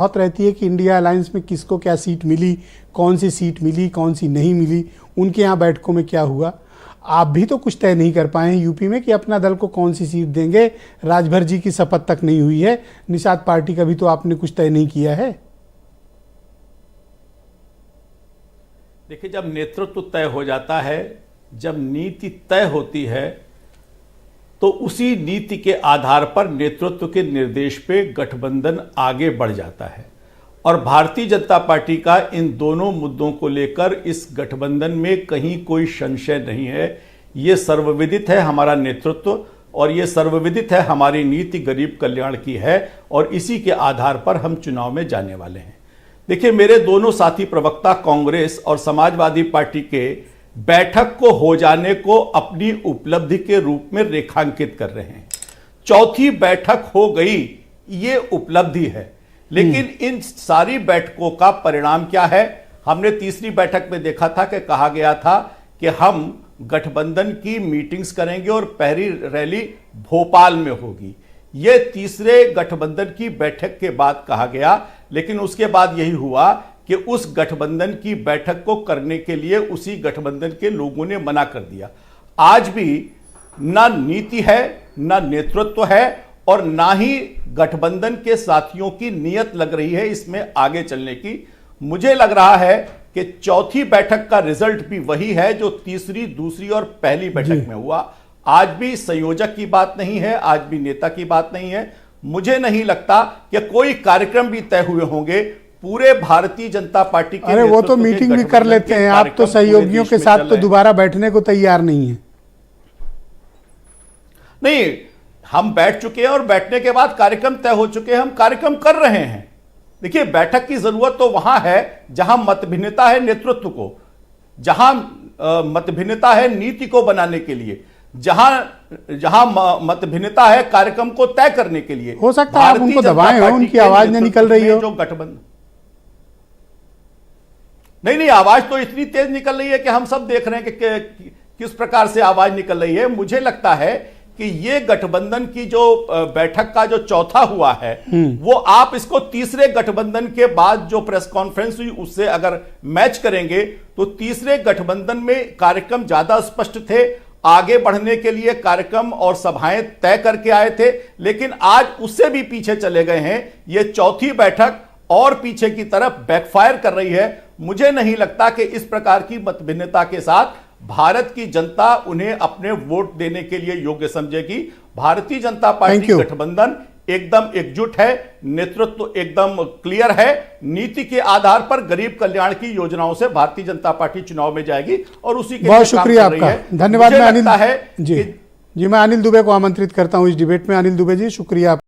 बहुत रहती है कि इंडिया अलायंस में किसको क्या सीट मिली, कौन सी सीट मिली, कौन सी नहीं मिली, उनके यहाँ बैठकों में क्या हुआ। आप भी तो कुछ तय नहीं कर पाए हैं यूपी में कि अपना दल को कौन सी सीट देंगे। राजभर जी की शपथ तक नहीं हुई है, निषाद पार्टी का भी तो आपने कुछ तय नहीं किया है। देखिए, जब नेतृत्व तय हो जाता है, जब नीति तय होती है, तो उसी नीति के आधार पर नेतृत्व के निर्देश पे गठबंधन आगे बढ़ जाता है। और भारतीय जनता पार्टी का इन दोनों मुद्दों को लेकर इस गठबंधन में कहीं कोई संशय नहीं है। ये सर्वविदित है हमारा नेतृत्व, और ये सर्वविदित है हमारी नीति गरीब कल्याण की है, और इसी के आधार पर हम चुनाव में जाने वाले हैं। देखिए, मेरे दोनों साथी प्रवक्ता कांग्रेस और समाजवादी पार्टी के बैठक को हो जाने को अपनी उपलब्धि के रूप में रेखांकित कर रहे हैं। चौथी बैठक हो गई, ये उपलब्धि है। लेकिन इन सारी बैठकों का परिणाम क्या है? हमने तीसरी बैठक में देखा था कि कहा गया था कि हम गठबंधन की मीटिंग्स करेंगे और पहली रैली भोपाल में होगी। यह तीसरे गठबंधन की बैठक के बाद कहा गया, लेकिन उसके बाद यही हुआ कि उस गठबंधन की बैठक को करने के लिए उसी गठबंधन के लोगों ने मना कर दिया। आज भी ना नीति है, ना नेतृत्व है, और ना ही गठबंधन के साथियों की नीयत लग रही है इसमें आगे चलने की। मुझे लग रहा है कि चौथी बैठक का रिजल्ट भी वही है जो तीसरी, दूसरी और पहली बैठक में हुआ। आज भी संयोजक की बात नहीं है, आज भी नेता की बात नहीं है। मुझे नहीं लगता कि कोई कार्यक्रम भी तय हुए होंगे पूरे भारतीय जनता पार्टी के। अरे वो तो मीटिंग भी कर लेते हैं, आप तो सहयोगियों के साथ तो दोबारा बैठने को तैयार नहीं है। नहीं, हम बैठ चुके हैं और बैठने के बाद कार्यक्रम तय हो चुके हैं, हम कार्यक्रम कर रहे हैं। देखिए, बैठक की जरूरत तो वहां है जहां मतभिन्नता है नेतृत्व को, जहां मतभिन्नता है नीति को बनाने के लिए, जहां मतभिन्नता है कार्यक्रम को तय करने के लिए। हो सकता है आप उनको दबाएं हो, उनकी आवाज नहीं निकल रही हो। जो गठबंधन नहीं, आवाज तो इतनी तेज निकल रही है कि हम सब देख रहे हैं कि किस प्रकार से आवाज निकल रही है। मुझे लगता है कि ये गठबंधन की जो बैठक का जो चौथा हुआ है, वो आप इसको तीसरे गठबंधन के बाद जो प्रेस कॉन्फ्रेंस हुई उससे अगर मैच करेंगे तो तीसरे गठबंधन में कार्यक्रम ज्यादा स्पष्ट थे। आगे बढ़ने के लिए कार्यक्रम और सभाएं तय करके आए थे, लेकिन आज उससे भी पीछे चले गए हैं। ये चौथी बैठक और पीछे की तरफ बैकफायर कर रही है। मुझे नहीं लगता कि इस प्रकार की मतभिन्नता के साथ भारत की जनता उन्हें अपने वोट देने के लिए योग्य समझेगी। भारतीय जनता पार्टी गठबंधन एकदम एकजुट है, नेतृत्व एकदम क्लियर है। नीति के आधार पर गरीब कल्याण की योजनाओं से भारतीय जनता पार्टी चुनाव में जाएगी और उसी के बहुत शुक्रिया आपका, धन्यवाद। मैं अनिल जी मैं अनिल दुबे को आमंत्रित करता हूं इस डिबेट में। अनिल दुबे जी, शुक्रिया।